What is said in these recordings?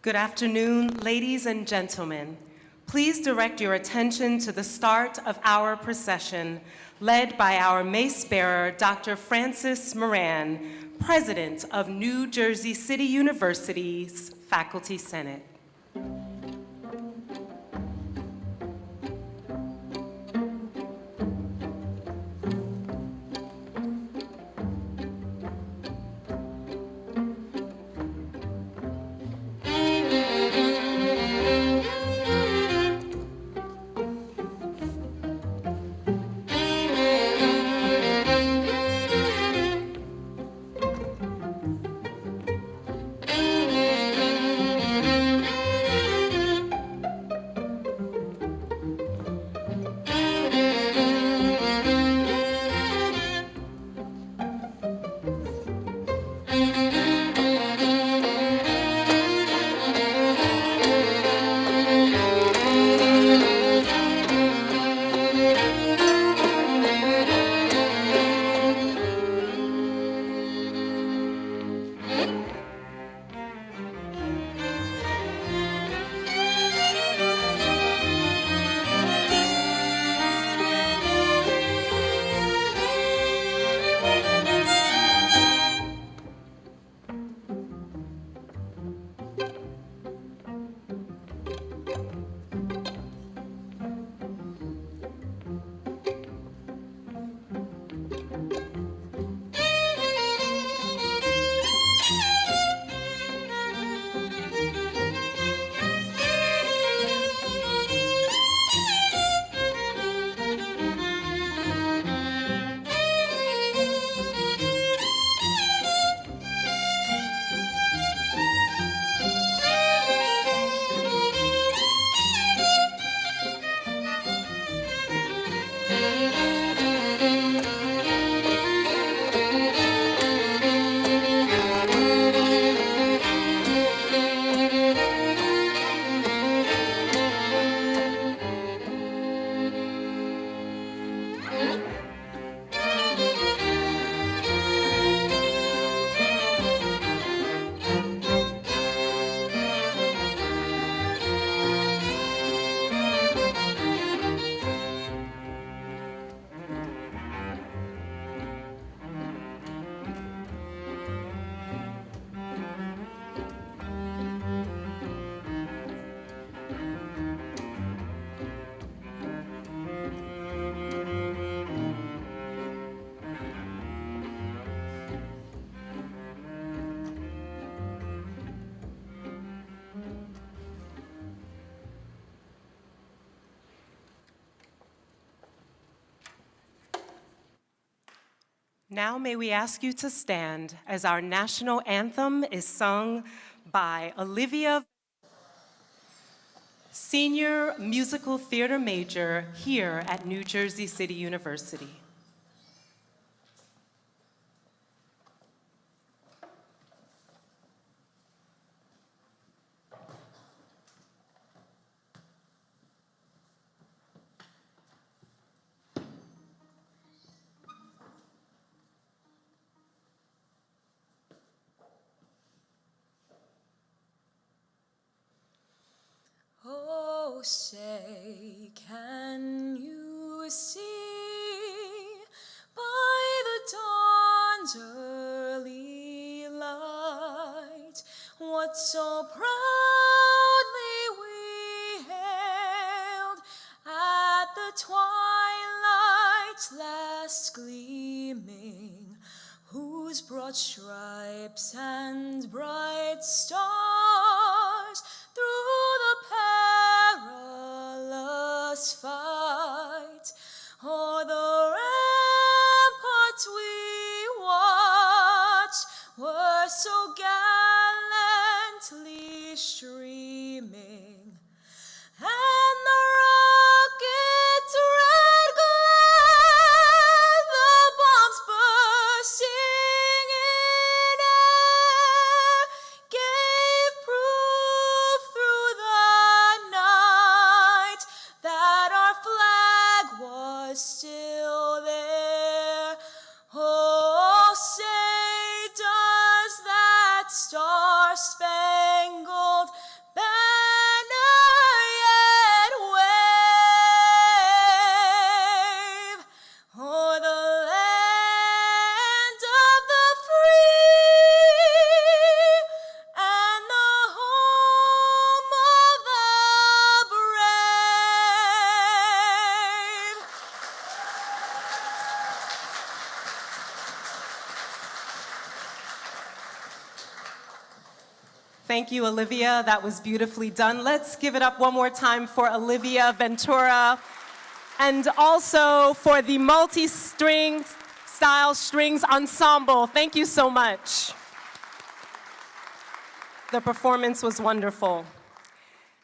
Good afternoon, ladies and gentlemen. Please direct your attention to the start of our procession, led by our mace bearer, Dr. Francis Moran, President of New Jersey City University's Faculty Senate. Now may we ask you to stand as our national anthem is sung by Olivia, senior musical theater major here at New Jersey City University. Oh, say, can you see by the dawn's early light what so proudly we hailed at the twilight's last gleaming, whose broad stripes and bright stars through the perilous fight o'er the ramparts we watched were so gallantly streaming, and the rocket's red glare, the bombs bursting in air, gave proof through the night that our flag was still there. Oh, say, does that star-spangled Thank you, Olivia. That was beautifully done. Let's give it up one more time for Olivia, Ventura, and also for the multi-string style strings ensemble. Thank you so much. The performance was wonderful.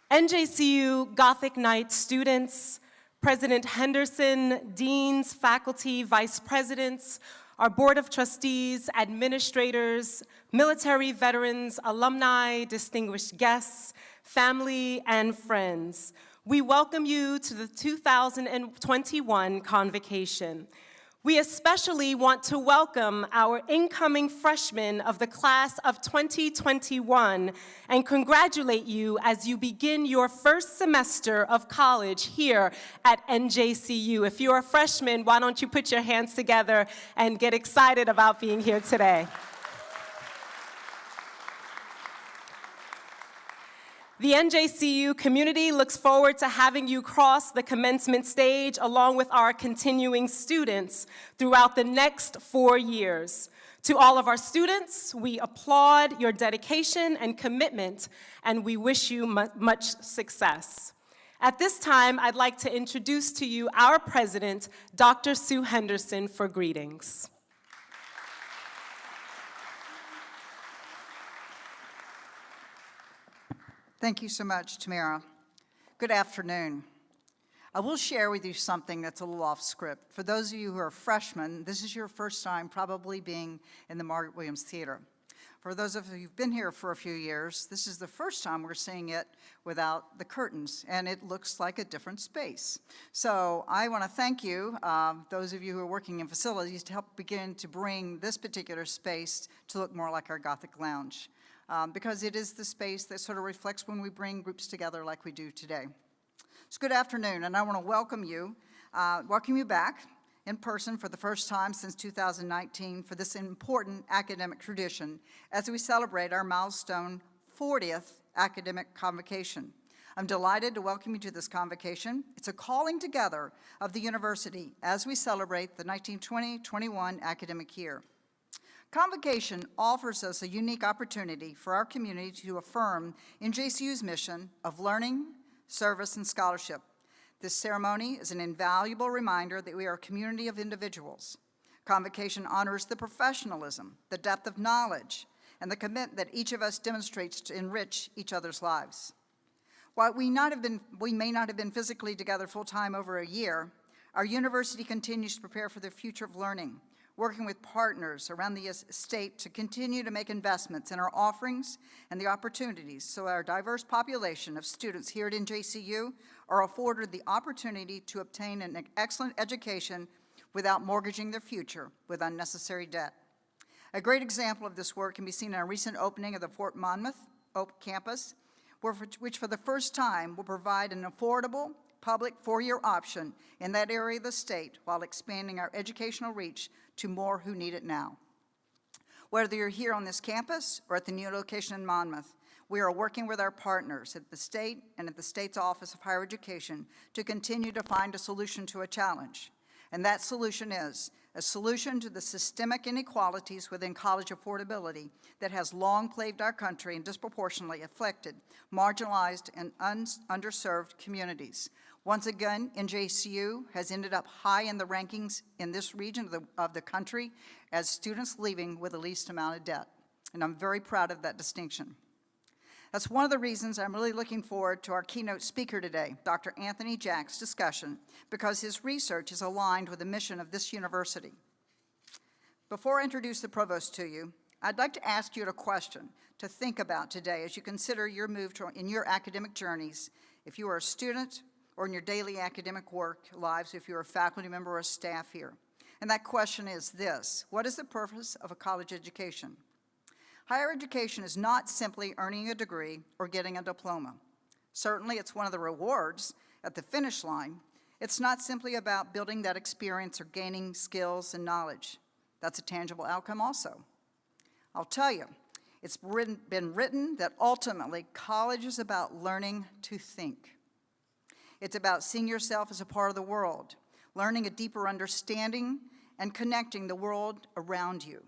NJCU Gothic Night students, President Henderson, deans, faculty, vice presidents, our board of trustees, administrators, military veterans, alumni, distinguished guests, family, and friends. We welcome you to the 2021 Convocation. We especially want to welcome our incoming freshmen of the class of 2021 and congratulate you as you begin your first semester of college here at NJCU. If you're a freshman, why don't you put your hands together and get excited about being here today? The NJCU community looks forward to having you cross the commencement stage along with our continuing students throughout the next 4 years. To all of our students, we applaud your dedication and commitment, and we wish you much success. At this time, I'd like to introduce to you our president, Dr. Sue Henderson, for greetings. Thank you so much, Tamara. Good afternoon. I will share with you something that's a little off script. For those of you who are freshmen, this is your first time probably being in the Margaret Williams Theater. For those of you who've been here for a few years, this is the first time we're seeing it without the curtains, and it looks like a different space. So I want to thank you, those of you who are working in facilities, to help begin to bring this particular space to look more like our Gothic lounge. Because it is the space that sort of reflects when we bring groups together like we do today. So good afternoon, and I want to welcome you back in person for the first time since 2019 for this important academic tradition as we celebrate our milestone 40th academic convocation. I'm delighted to welcome you to this convocation. It's a calling together of the university as we celebrate the 1920-21 academic year. Convocation offers us a unique opportunity for our community to affirm NJCU's mission of learning, service, and scholarship. This ceremony is an invaluable reminder that we are a community of individuals. Convocation honors the professionalism, the depth of knowledge, and the commitment that each of us demonstrates to enrich each other's lives. While we may not have been physically together full-time over a year, our university continues to prepare for the future of learning, working with partners around the state to continue to make investments in our offerings and the opportunities so our diverse population of students here at NJCU are afforded the opportunity to obtain an excellent education without mortgaging their future with unnecessary debt. A great example of this work can be seen in our recent opening of the Fort Monmouth Oak campus, which for the first time will provide an affordable public four-year option in that area of the state while expanding our educational reach to more who need it now. Whether you're here on this campus or at the new location in Monmouth, we are working with our partners at the state and at the state's Office of Higher Education to continue to find a solution to a challenge. And that solution is a solution to the systemic inequalities within college affordability that has long plagued our country and disproportionately affected marginalized and underserved communities. Once again, NJCU has ended up high in the rankings in this region of the country as students leaving with the least amount of debt. And I'm very proud of that distinction. That's one of the reasons I'm really looking forward to our keynote speaker today, Dr. Anthony Jack's discussion, because his research is aligned with the mission of this university. Before I introduce the provost to you, I'd like to ask you a question to think about today as you consider your move in your academic journeys, if you are a student or in your daily academic work lives, if you're a faculty member or a staff here. And that question is this: what is the purpose of a college education? Higher education is not simply earning a degree or getting a diploma. Certainly, it's one of the rewards at the finish line. It's not simply about building that experience or gaining skills and knowledge. That's a tangible outcome also. I'll tell you, it's been written that ultimately college is about learning to think. It's about seeing yourself as a part of the world, learning a deeper understanding, and connecting the world around you.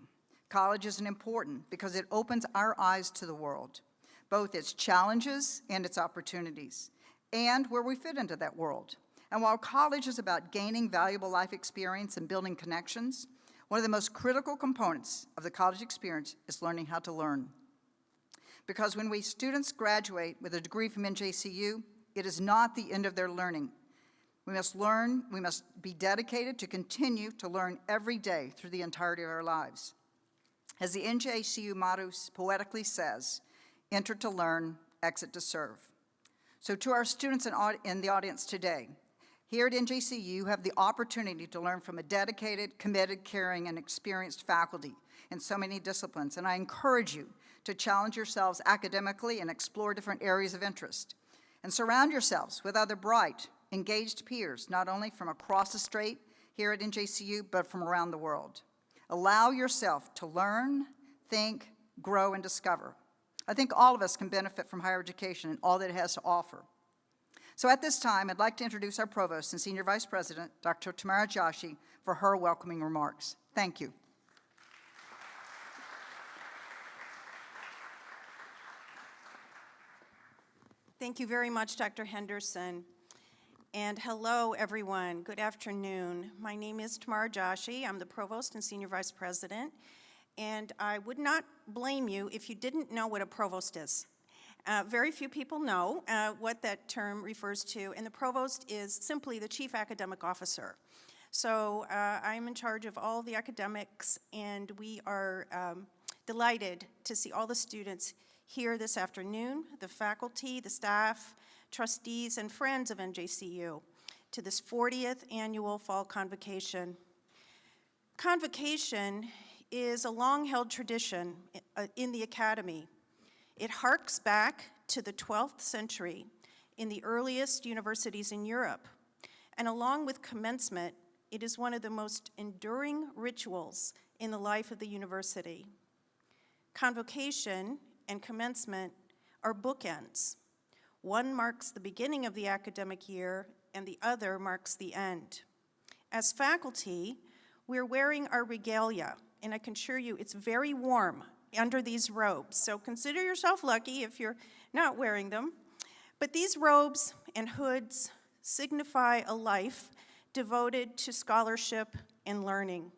College is important because it opens our eyes to the world. both its challenges and its opportunities, and where we fit into that world. And while college is about gaining valuable life experience and building connections, one of the most critical components of the college experience is learning how to learn. Because when students graduate with a degree from NJCU, it is not the end of their learning. We must learn, we must be dedicated to continue to learn every day through the entirety of our lives. As the NJCU motto poetically says, enter to learn, exit to serve. So to our students in the audience today, here at NJCU, you have the opportunity to learn from a dedicated, committed, caring, and experienced faculty in so many disciplines, and I encourage you to challenge yourselves academically and explore different areas of interest. And surround yourselves with other bright, engaged peers, not only from across the strait here at NJCU, but from around the world. Allow yourself to learn, think, grow, and discover. I think all of us can benefit from higher education and all that it has to offer. So at this time, I'd like to introduce our Provost and Senior Vice President, Dr. Tamara Jhashi, for her welcoming remarks. Thank you. Thank you very much, Dr. Henderson. And hello, everyone. Good afternoon. My name is Tamara Jhashi. I'm the Provost and Senior Vice President. And I would not blame you if you didn't know what a provost is. Very few people know what that term refers to, and the provost is simply the chief academic officer. So I'm in charge of all the academics, and we are delighted to see all the students here this afternoon, the faculty, the staff, trustees, and friends of NJCU, to this 40th annual Fall Convocation. Convocation is a long-held tradition in the Academy. It harks back to the 12th century in the earliest universities in Europe, and along with commencement, it is one of the most enduring rituals in the life of the university. Convocation and commencement are bookends. One marks the beginning of the academic year, and the other marks the end. As faculty, we're wearing our regalia, and I can assure you it's very warm under these robes, so consider yourself lucky if you're not wearing them. But these robes and hoods signify a life devoted to scholarship and learning.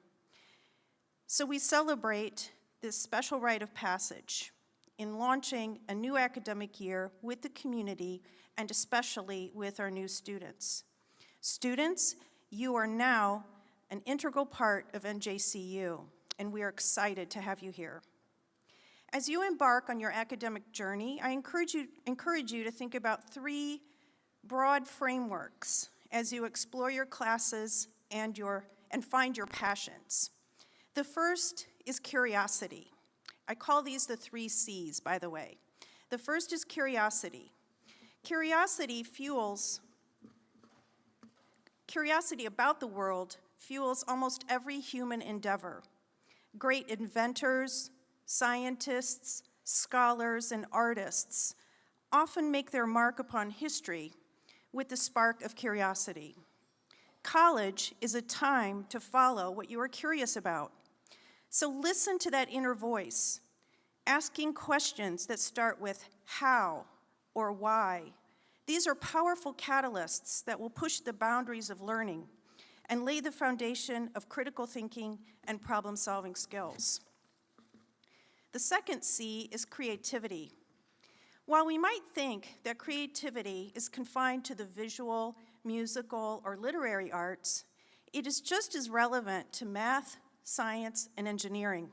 So we celebrate this special rite of passage in launching a new academic year with the community and especially with our new students. Students, you are now an integral part of NJCU, and we are excited to have you here. As you embark on your academic journey, I encourage you to think about 3 broad frameworks as you explore your classes and find your passions. The first is curiosity. I call these the 3 C's, by the way. The first is curiosity. Curiosity about the world fuels almost every human endeavor. Great inventors, scientists, scholars, and artists often make their mark upon history with the spark of curiosity. College is a time to follow what you are curious about. So listen to that inner voice, asking questions that start with how or why. These are powerful catalysts that will push the boundaries of learning and lay the foundation of critical thinking and problem-solving skills. The second C is creativity. While we might think that creativity is confined to the visual, musical, or literary arts, it is just as relevant to math, science, and engineering.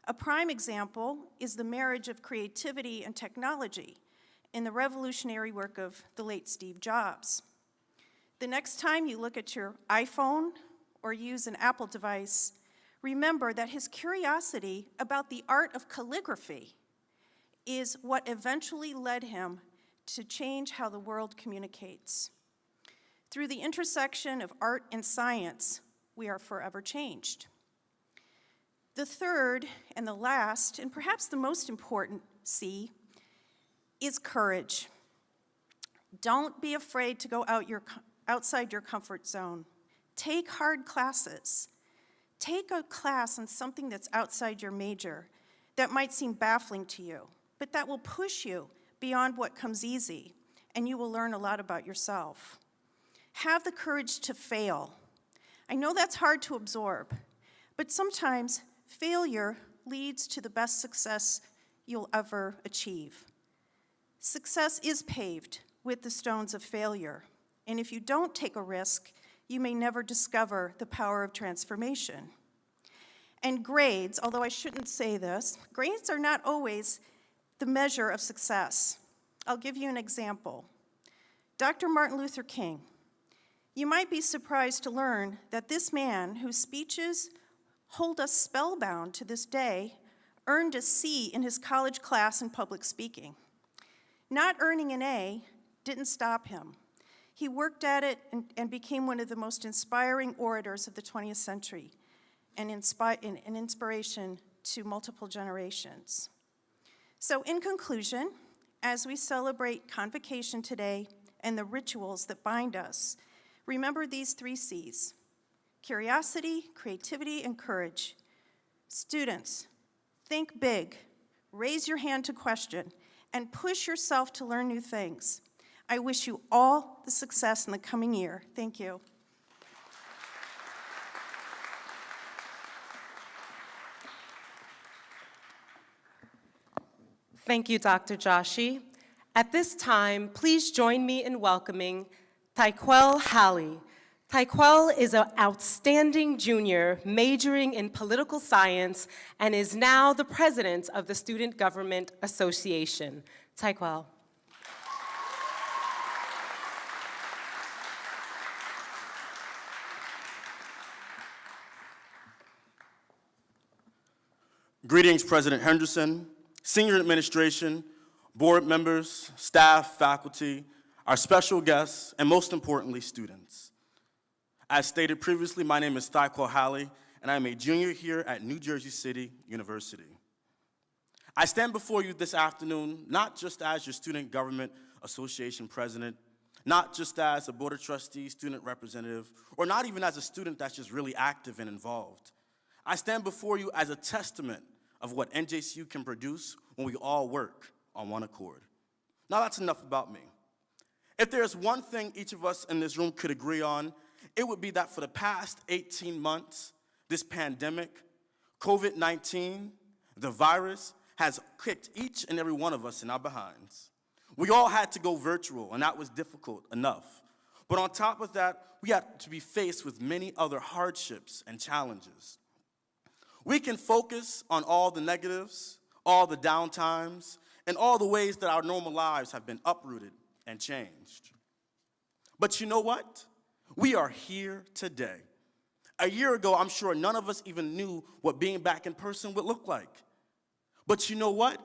A prime example is the marriage of creativity and technology in the revolutionary work of the late Steve Jobs. The next time you look at your iPhone or use an Apple device, remember that his curiosity about the art of calligraphy is what eventually led him to change how the world communicates. Through the intersection of art and science, we are forever changed. The third and the last, and perhaps the most important C, is courage. Don't be afraid to go outside your comfort zone. Take hard classes. Take a class on something that's outside your major that might seem baffling to you. but that will push you beyond what comes easy, and you will learn a lot about yourself. Have the courage to fail. I know that's hard to absorb, but sometimes failure leads to the best success you'll ever achieve. Success is paved with the stones of failure, and if you don't take a risk, you may never discover the power of transformation. And grades, although I shouldn't say this, grades are not always the measure of success. I'll give you an example. Dr. Martin Luther King. You might be surprised to learn that this man, whose speeches hold us spellbound to this day, earned a C in his college class in public speaking. Not earning an A didn't stop him. He worked at it and became one of the most inspiring orators of the 20th century, and an inspiration to multiple generations. So in conclusion, as we celebrate Convocation today and the rituals that bind us, remember these 3 C's: curiosity, creativity, and courage. Students, think big, raise your hand to question, and push yourself to learn new things. I wish you all the success in the coming year. Thank you. Thank you, Dr. Jhashi. At this time, please join me in welcoming Thyquel Halley. Thyquel is an outstanding junior majoring in political science and is now the president of the Student Government Association. Thyquel. Greetings, President Henderson, senior administration, board members, staff, faculty, our special guests, and most importantly, students. As stated previously, my name is Thyquel Halley, and I am a junior here at New Jersey City University. I stand before you this afternoon not just as your Student Government Association president, not just as a Board of Trustees student representative, or not even as a student that's just really active and involved. I stand before you as a testament of what NJCU can produce when we all work on one accord. Now that's enough about me. If there's one thing each of us in this room could agree on, it would be that for the past 18 months, this pandemic, COVID-19, the virus, has kicked each and every one of us in our behinds. We all had to go virtual, and that was difficult enough. But on top of that, we had to be faced with many other hardships and challenges. We can focus on all the negatives, all the downtimes, and all the ways that our normal lives have been uprooted and changed. But you know what? We are here today. A year ago, I'm sure none of us even knew what being back in person would look like. But you know what?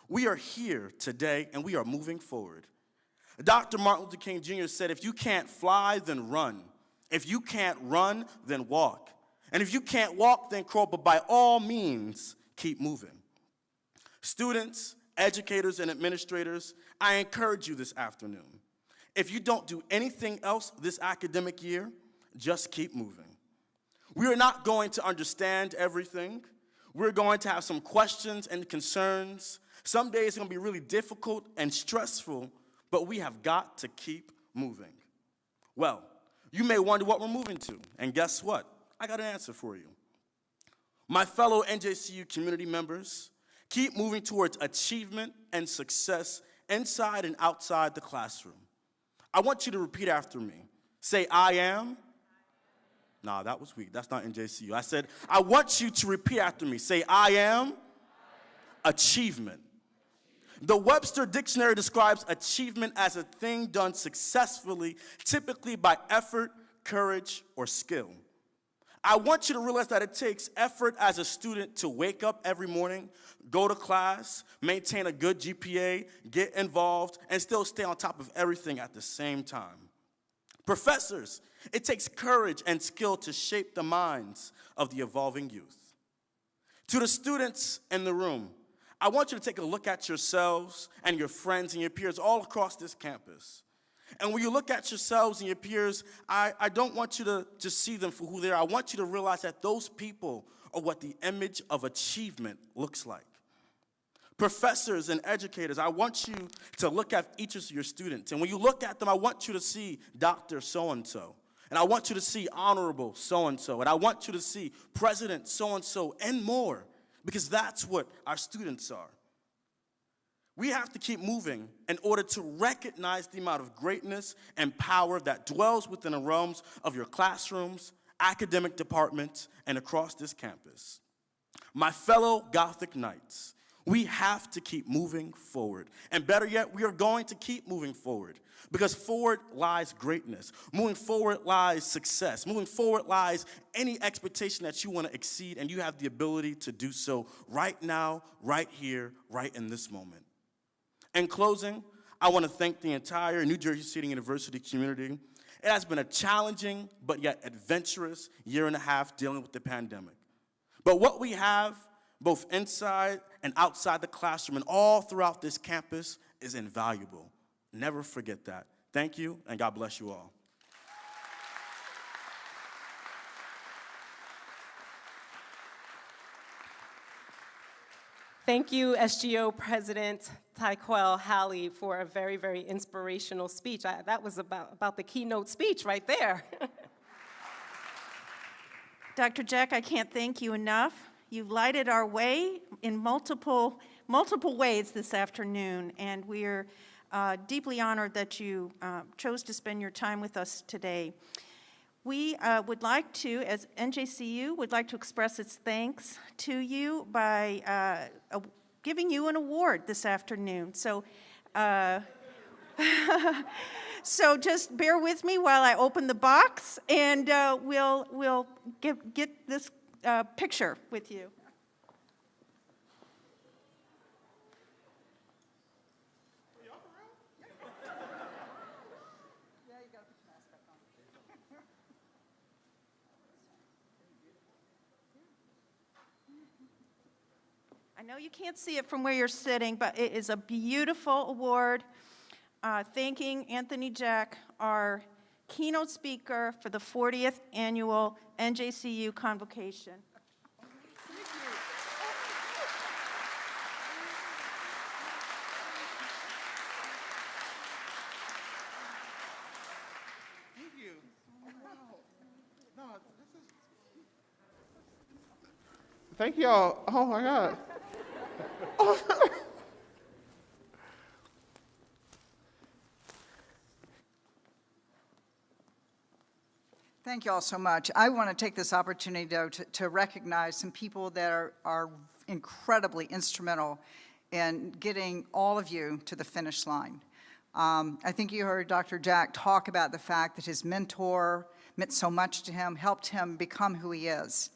We are here today, and we are moving forward. Dr. Martin Luther King Jr. said, if you can't fly, then run. If you can't run, then walk. And if you can't walk, then crawl, but by all means, keep moving. Students, educators, and administrators, I encourage you this afternoon. If you don't do anything else this academic year, just keep moving. We are not going to understand everything. We're going to have some questions and concerns. Some days it's going to be really difficult and stressful, but we have got to keep moving. Well, you may wonder what we're moving to, and guess what? I got an answer for you. My fellow NJCU community members, keep moving towards achievement and success inside and outside the classroom. I want you to repeat after me. Say, I am. Nah, that was weak. That's not NJCU. I said, I want you to repeat after me. Say, I am achievement. The Webster Dictionary describes achievement as a thing done successfully, typically by effort, courage, or skill. I want you to realize that it takes effort as a student to wake up every morning, go to class, maintain a good GPA, get involved, and still stay on top of everything at the same time. Professors, it takes courage and skill to shape the minds of the evolving youth. To the students in the room, I want you to take a look at yourselves and your friends and your peers all across this campus. And when you look at yourselves and your peers, I don't want you to just see them for who they are. I want you to realize that those people are what the image of achievement looks like. Professors and educators, I want you to look at each of your students. And when you look at them, I want you to see Dr. So-and-so. And I want you to see Honorable so-and-so. And I want you to see President so-and-so and more. Because that's what our students are. We have to keep moving in order to recognize the amount of greatness and power that dwells within the realms of your classrooms, academic departments, and across this campus. My fellow Gothic Knights, we have to keep moving forward. And better yet, we are going to keep moving forward. Because forward lies greatness. Moving forward lies success. Moving forward lies any expectation that you want to exceed, and you have the ability to do so right now, right here, right in this moment. In closing, I want to thank the entire New Jersey City University community. It has been a challenging but yet adventurous year and a half dealing with the pandemic. But what we have, both inside and outside the classroom and all throughout this campus, is invaluable. Never forget that. Thank you, and God bless you all. Thank you, SGO President Thyquel Halley, for a very, very inspirational speech. That was about the keynote speech right there. Dr. Jack, I can't thank you enough. You've lighted our way in multiple ways this afternoon, and we're deeply honored that you chose to spend your time with us today. We would like to, as NJCU, would like to express its thanks to you by giving you an award this afternoon. So, so just bear with me while I open the box, and we'll get this picture with you. I know you can't see it from where you're sitting, but it is a beautiful award thanking Anthony Jack, our keynote speaker for the 40th annual NJCU Convocation. Thank you. Oh, wow. No, this is... Thank y'all. Oh, my God. Thank you all so much. I want to take this opportunity, though, to recognize some people that are incredibly instrumental in getting all of you to the finish line. I think you heard Dr. Jack talk about the fact that his mentor meant so much to him, helped him become who he is.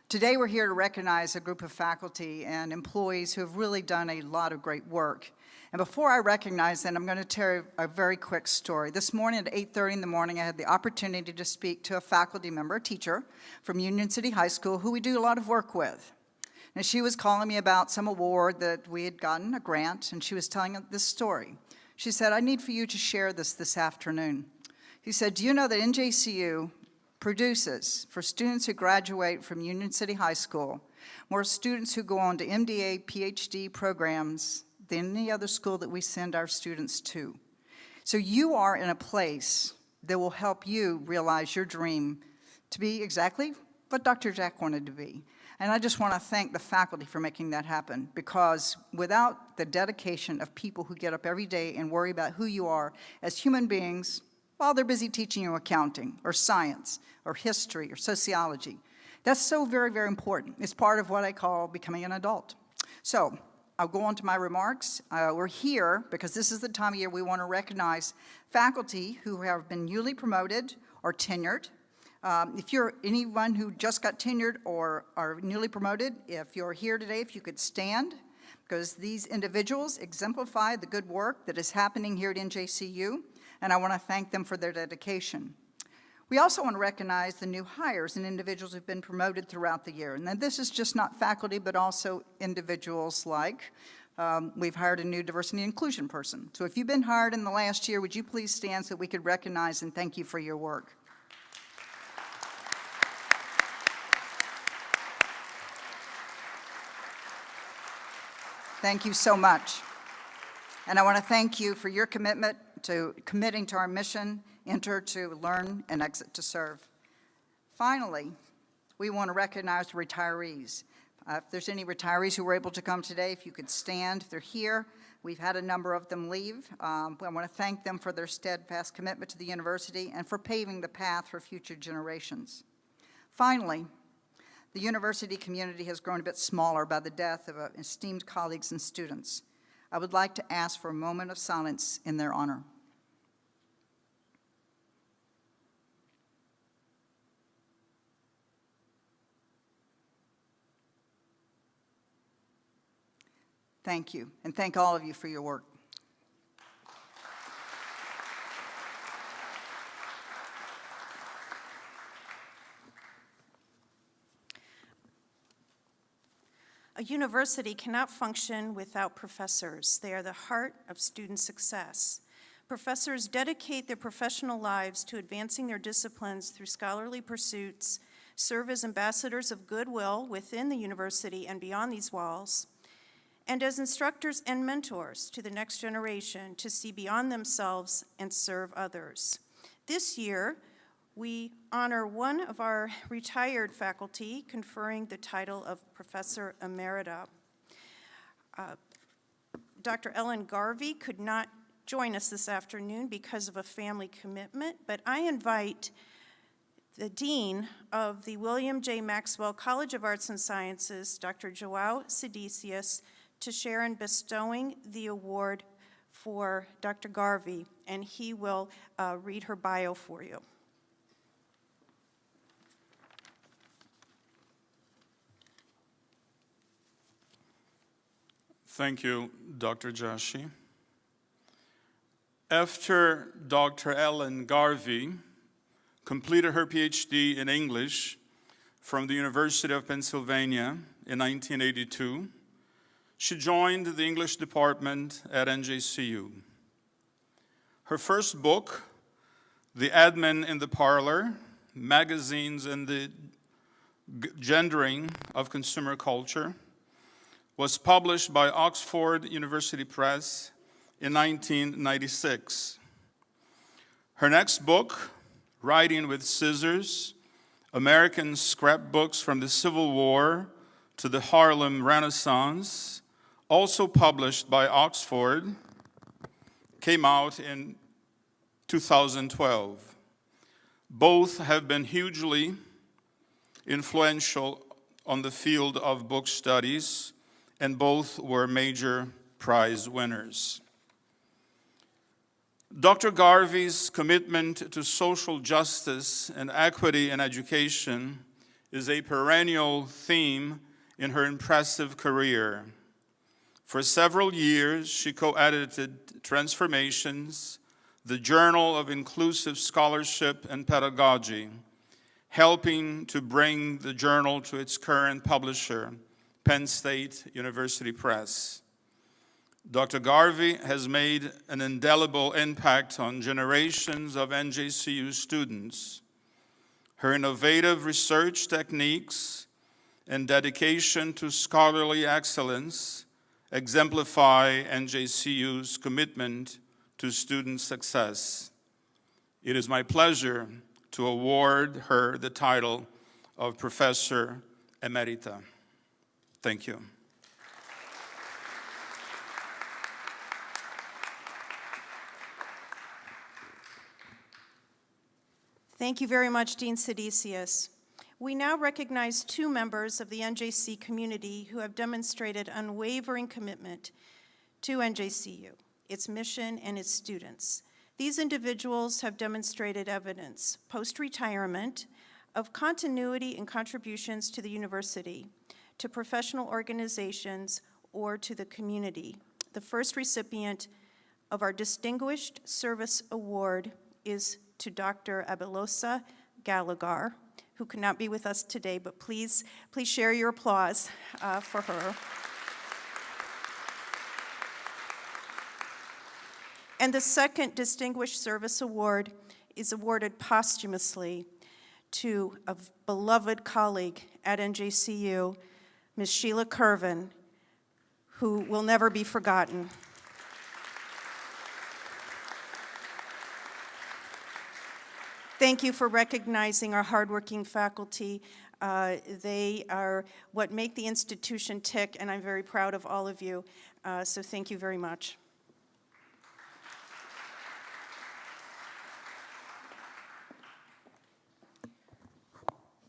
Today we're here to recognize a group of faculty and employees who have really done a lot of great work. And before I recognize them, I'm going to tell a very quick story. This morning at 8:30 in the morning, I had the opportunity to speak to a faculty member, a teacher, from Union City High School, who we do a lot of work with. And she was calling me about some award that we had gotten, a grant, and she was telling this story. She said, I need for you to share this afternoon. She said, do you know that NJCU produces, for students who graduate from Union City High School, more students who go on to MDA, PhD programs than any other school that we send our students to. So you are in a place that will help you realize your dream to be exactly what Dr. Jack wanted to be. And I just want to thank the faculty for making that happen, because without the dedication of people who get up every day and worry about who you are as human beings while they're busy teaching you accounting or science or history or sociology, that's so very, very important. It's part of what I call becoming an adult. So I'll go on to my remarks. We're here because this is the time of year we want to recognize faculty who have been newly promoted or tenured. If you're anyone who just got tenured or are newly promoted, if you're here today, if you could stand, because these individuals exemplify the good work that is happening here at NJCU, and I want to thank them for their dedication. We also want to recognize the new hires and individuals who've been promoted throughout the year. And then this is just not faculty, but also individuals like we've hired a new diversity and inclusion person. So if you've been hired in the last year, would you please stand so that we could recognize and thank you for your work? Thank you so much. And I want to thank you for your commitment to committing to our mission, enter to learn and exit to serve. Finally, we want to recognize retirees. If there's any retirees who were able to come today, if you could stand, if they're here. We've had a number of them leave. I want to thank them for their steadfast commitment to the university and for paving the path for future generations. Finally, the university community has grown a bit smaller by the death of esteemed colleagues and students. I would like to ask for a moment of silence in their honor. Thank you, and thank all of you for your work. A university cannot function without professors. They are the heart of student success. Professors dedicate their professional lives to advancing their disciplines through scholarly pursuits, serve as ambassadors of goodwill within the university and beyond these walls, and as instructors and mentors to the next generation to see beyond themselves and serve others. This year, we honor one of our retired faculty, conferring the title of Professor Emerita. Dr. Ellen Garvey could not join us this afternoon because of a family commitment, but I invite the Dean of the William J. Maxwell College of Arts and Sciences, Dr. João Sidicius, to share in bestowing the award for Dr. Garvey, and he will read her bio for you. Thank you, Dr. Jhashi. After Dr. Ellen Garvey completed her PhD in English from the University of Pennsylvania in 1982, she joined the English department at NJCU. Her first book, The Admin in the Parlor, Magazines and the Gendering of Consumer Culture, was published by Oxford University Press in 1996. Her next book, Writing with Scissors, American Scrapbooks from the Civil War to the Harlem Renaissance, also published by Oxford, came out in 2012. Both have been hugely influential on the field of book studies, and both were major prize winners. Dr. Garvey's commitment to social justice and equity in education is a perennial theme in her impressive career. For several years, she co-edited Transformations, the Journal of Inclusive Scholarship and Pedagogy, helping to bring the journal to its current publisher, Penn State University Press. Dr. Garvey has made an indelible impact on generations of NJCU students. Her innovative research techniques and dedication to scholarly excellence exemplify NJCU's commitment to student success. It is my pleasure to award her the title of Professor Emerita. Thank you. Thank you very much, Dean Sidicius. We now recognize two members of the NJC community who have demonstrated unwavering commitment to NJCU, its mission, and its students. These individuals have demonstrated evidence, post-retirement, of continuity and contributions to the university, to professional organizations, or to the community. The first recipient of our Distinguished Service Award is to Dr. Abelosa Gallagher, who could not be with us today, but please share your applause for her. And the second Distinguished Service Award is awarded posthumously to a beloved colleague at NJCU, Ms. Sheila Curvin, who will never be forgotten. Thank you for recognizing our hardworking faculty. They are what make the institution tick, and I'm very proud of all of you. So thank you very much.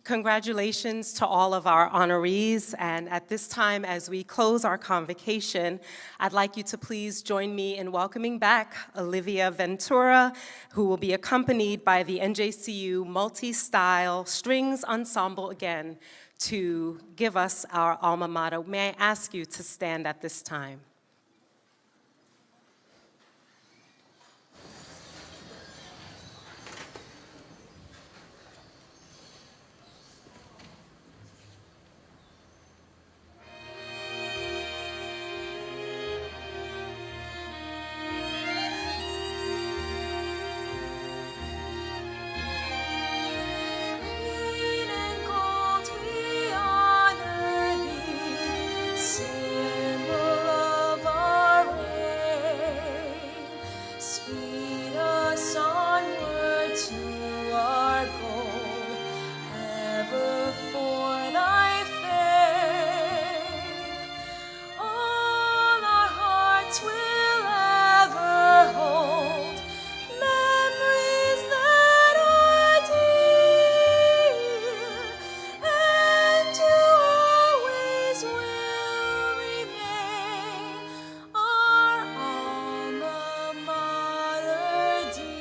Congratulations to all of our honorees, and at this time, as we close our convocation, I'd like you to please join me in welcoming back Olivia Ventura, who will be accompanied by the NJCU Multi-Style Strings Ensemble again to give us our alma mater. May I ask you to stand at this time? Green and gold we honor thee, symbol of our reign. Speed us onward to our goal, ever for thy fame. All our hearts will ever hold memories that are dear, and you always will remain our alma mater dear.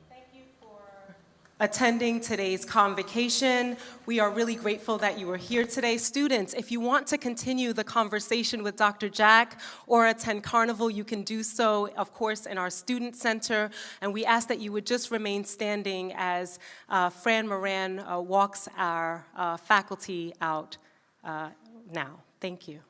Thank you for attending today's convocation. We are really grateful that you were here today. Students, if you want to continue the conversation with Dr. Jack or attend Carnival, you can do so, of course, in our Student Center. And we ask that you would just remain standing as Fran Moran walks our faculty out now. Thank you.